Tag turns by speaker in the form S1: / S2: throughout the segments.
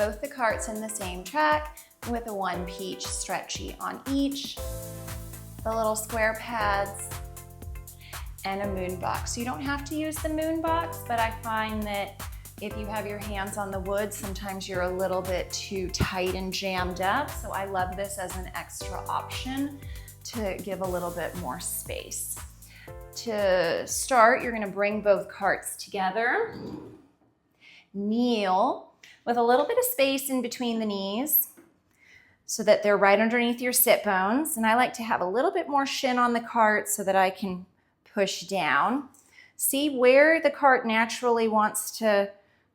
S1: both the carts in the same track with a one peach stretchy on each, the little square pads, and a moon box. You don't have to use the moon box, but I find that if you have your hands on the wood, sometimes you're a little bit too tight and jammed up. So I love this as an extra option to give a little bit more space. To start, you're gonna bring both carts together. Kneel with a little bit of space in between the knees so that they're right underneath your sit bones. And I like to have a little bit more shin on the cart so that I can push down. See where the cart naturally wants to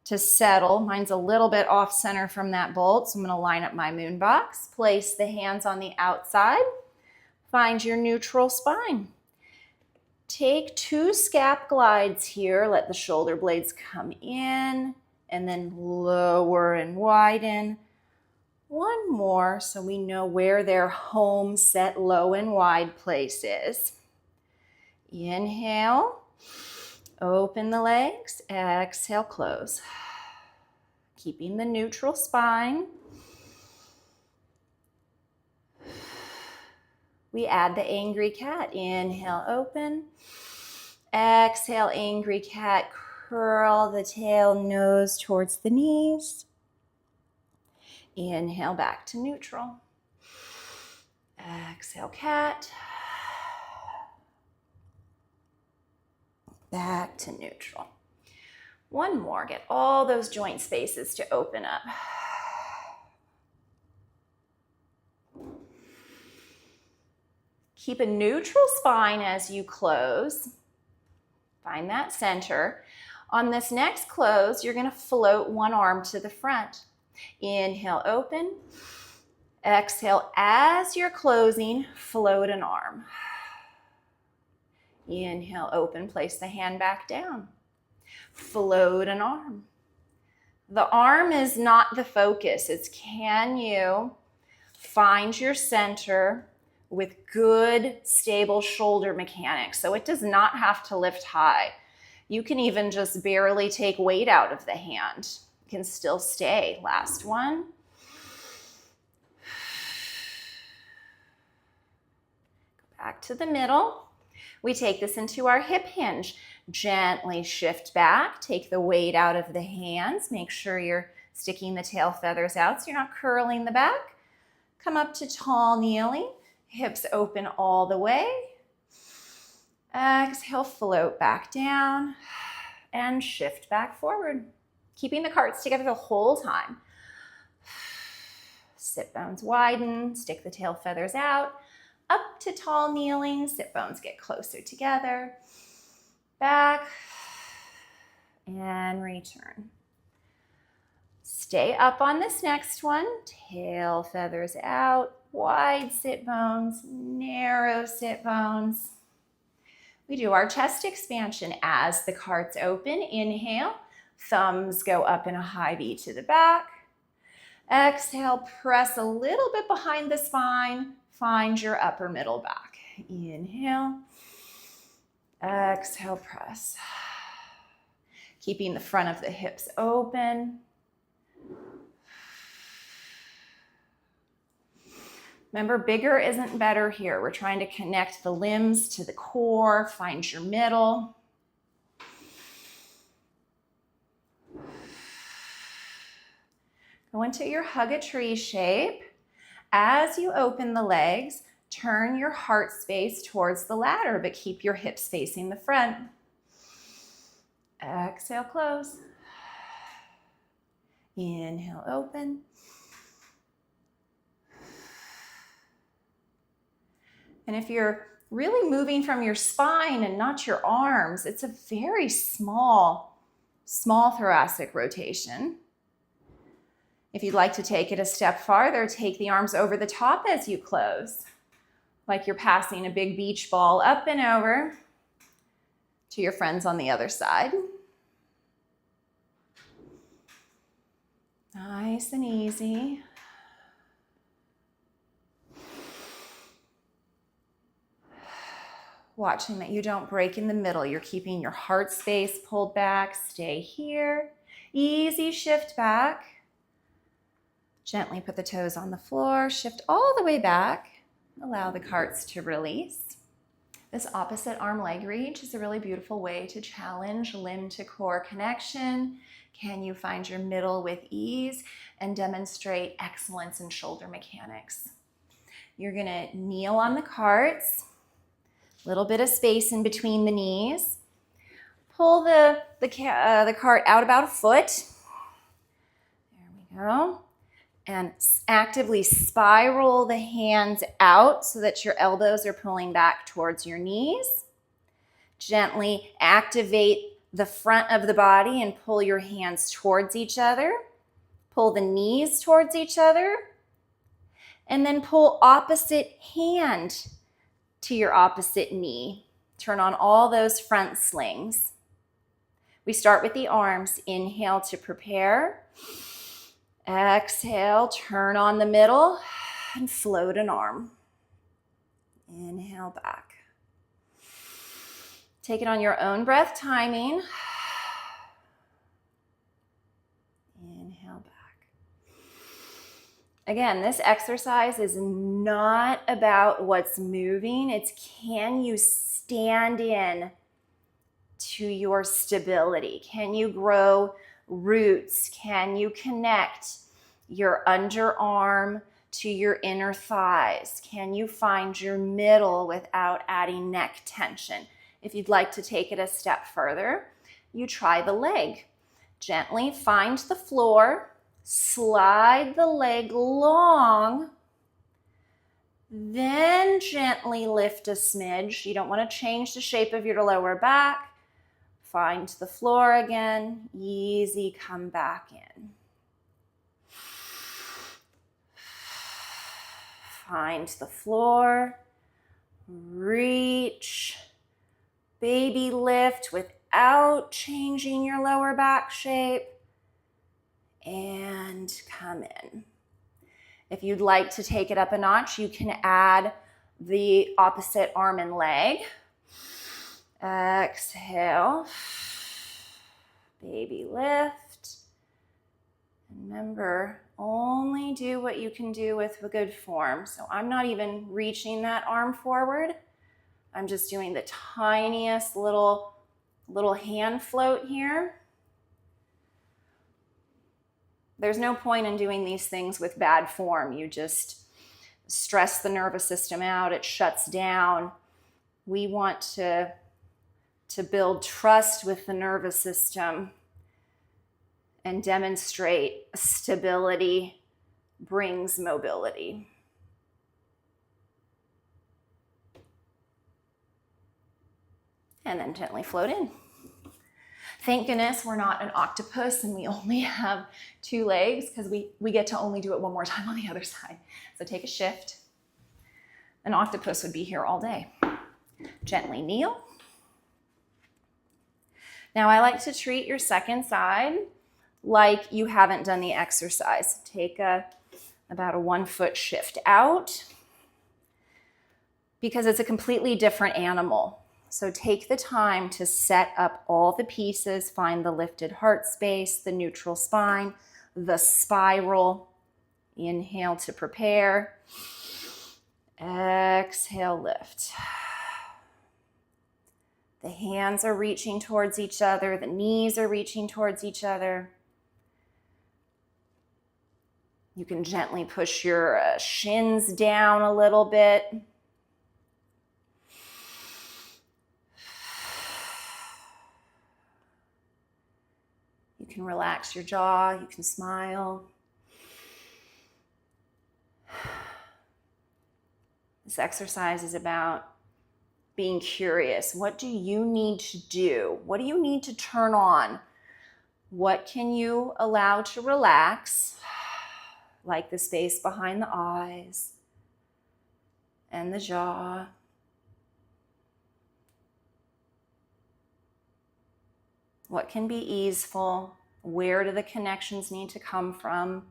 S1: settle. Mine's a little bit off center from that bolt, so I'm gonna line up my moon box, place the hands on the outside, find your neutral spine. Take 2 scap glides here, let the shoulder blades come in, and then lower and widen. One more so we know where their home set low and wide place is. Inhale, open the legs, exhale, close. Keeping the neutral spine. We add the angry cat. Inhale, open. Exhale, angry cat. Curl the tail, nose towards the knees. Inhale, back to neutral. Exhale, cat. Back to neutral. One more, get all those joint spaces to open up. Keep a neutral spine as you close. Find that center. On this next close, you're gonna float one arm to the front. Inhale, open. Exhale, as you're closing, float an arm. Inhale, open, place the hand back down. Float an arm. The arm is not the focus. It's can you find your center with good, stable shoulder mechanics. So it does not have to lift high. You can even just barely take weight out of the hand. You can still stay. Last one. Go back to the middle. We take this into our hip hinge. Gently shift back, take the weight out of the hands. Make sure you're sticking the tail feathers out so you're not curling the back. Come up to tall kneeling, hips open all the way. Exhale, float back down and shift back forward. Keeping the carts together the whole time. Sit bones widen, stick the tail feathers out. Up to tall kneeling, sit bones get closer together. Back and return. Stay up on this next one. Tail feathers out, wide sit bones, narrow sit bones. We do our chest expansion as the carts open. Inhale, thumbs go up in a high V to the back. Exhale, press a little bit behind the spine. Find your upper middle back. Inhale. Exhale, press. Keeping the front of the hips open. Remember, bigger isn't better here. We're trying to connect the limbs to the core. Find your middle. Go into your hug a tree shape. As you open the legs, turn your heart space towards the ladder, but keep your hips facing the front. Exhale, close. Inhale, open. And if you're really moving from your spine and not your arms, it's a very small thoracic rotation. If you'd like to take it a step farther, take the arms over the top as you close, like you're passing a big beach ball up and over to your friends on the other side. Nice and easy. Watching that you don't break in the middle. You're keeping your heart space pulled back. Stay here. Easy shift back. Gently put the toes on the floor, shift all the way back, allow the carts to release. This opposite arm leg reach is a really beautiful way to challenge limb to core connection. Can you find your middle with ease and demonstrate excellence in shoulder mechanics? You're gonna kneel on the carts, little bit of space in between the knees. Pull the cart out about a foot. There we go. And actively spiral the hands out so that your elbows are pulling back towards your knees. Gently activate the front of the body and pull your hands towards each other. Pull the knees towards each other. And then pull opposite hand to your opposite knee. Turn on all those front slings. We start with the arms. Inhale to prepare. Exhale, turn on the middle and float an arm. Inhale back. Take it on your own breath timing. Inhale back. Again, this exercise is not about what's moving. It's can you stand in to your stability? Can you grow roots? Can you connect your underarm to your inner thighs? Can you find your middle without adding neck tension? If you'd like to take it a step further, you try the leg. Gently find the floor, slide the leg long, then gently lift a smidge. You don't want to change the shape of your lower back. Find the floor again, easy, come back in. Find the floor, reach, baby lift without changing your lower back shape, and come in. If you'd like to take it up a notch, you can add the opposite arm and leg. Exhale, baby lift. Remember, only do what you can do with a good form. So I'm not even reaching that arm forward. I'm just doing the tiniest little hand float here. There's no point in doing these things with bad form. You just stress the nervous system out, it shuts down. We want to build trust with the nervous system and demonstrate stability brings mobility. And then gently float in. Thank goodness we're not an octopus and we only have 2 legs because we get to only do it one more time on the other side. So take a shift. An octopus would be here all day. Gently kneel. Now I like to treat your second side like you haven't done the exercise. Take about a 1 foot shift out because it's a completely different animal. So take the time to set up all the pieces, find the lifted heart space, the neutral spine, the spiral. Inhale to prepare. Exhale, lift. The hands are reaching towards each other. The knees are reaching towards each other. You can gently push your shins down a little bit. You can relax your jaw. You can smile. This exercise is about being curious. What do you need to do? What do you need to turn on? What can you allow to relax? Like the space behind the eyes and the jaw. What can be easeful? Where do the connections need to come from?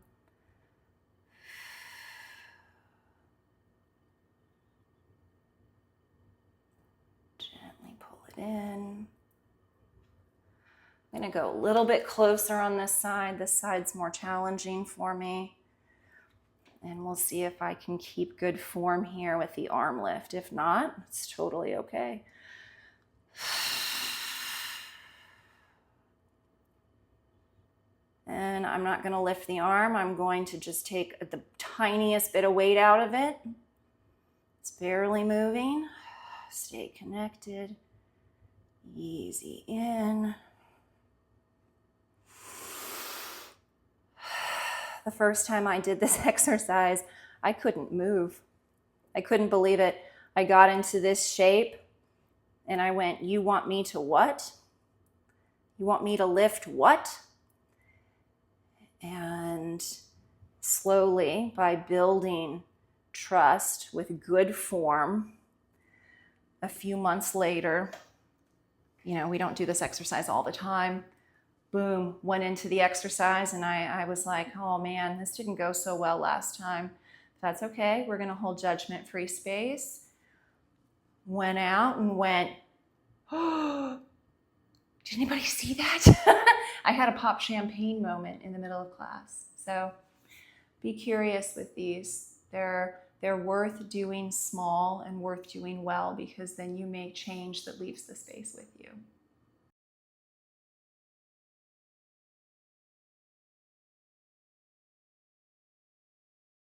S1: Gently pull it in. I'm going to go a little bit closer on this side. This side's more challenging for me. And we'll see if I can keep good form here with the arm lift. If not, it's totally okay. And I'm not going to lift the arm. I'm going to just take the tiniest bit of weight out of it. It's barely moving. Stay connected. Easy in. The first time I did this exercise, I couldn't move. I couldn't believe it. I got into this shape and I went, you want me to what? You want me to lift what? And slowly, by building trust with good form, a few months later, we don't do this exercise all the time. Boom, went into the exercise and I was like, oh man, this didn't go so well last time. That's okay, we're gonna hold judgment-free space. Went out and went, oh, did anybody see that? I had a pop champagne moment in the middle of class. So be curious with these. They're worth doing small and worth doing well, because then you make change that leaves the space with you.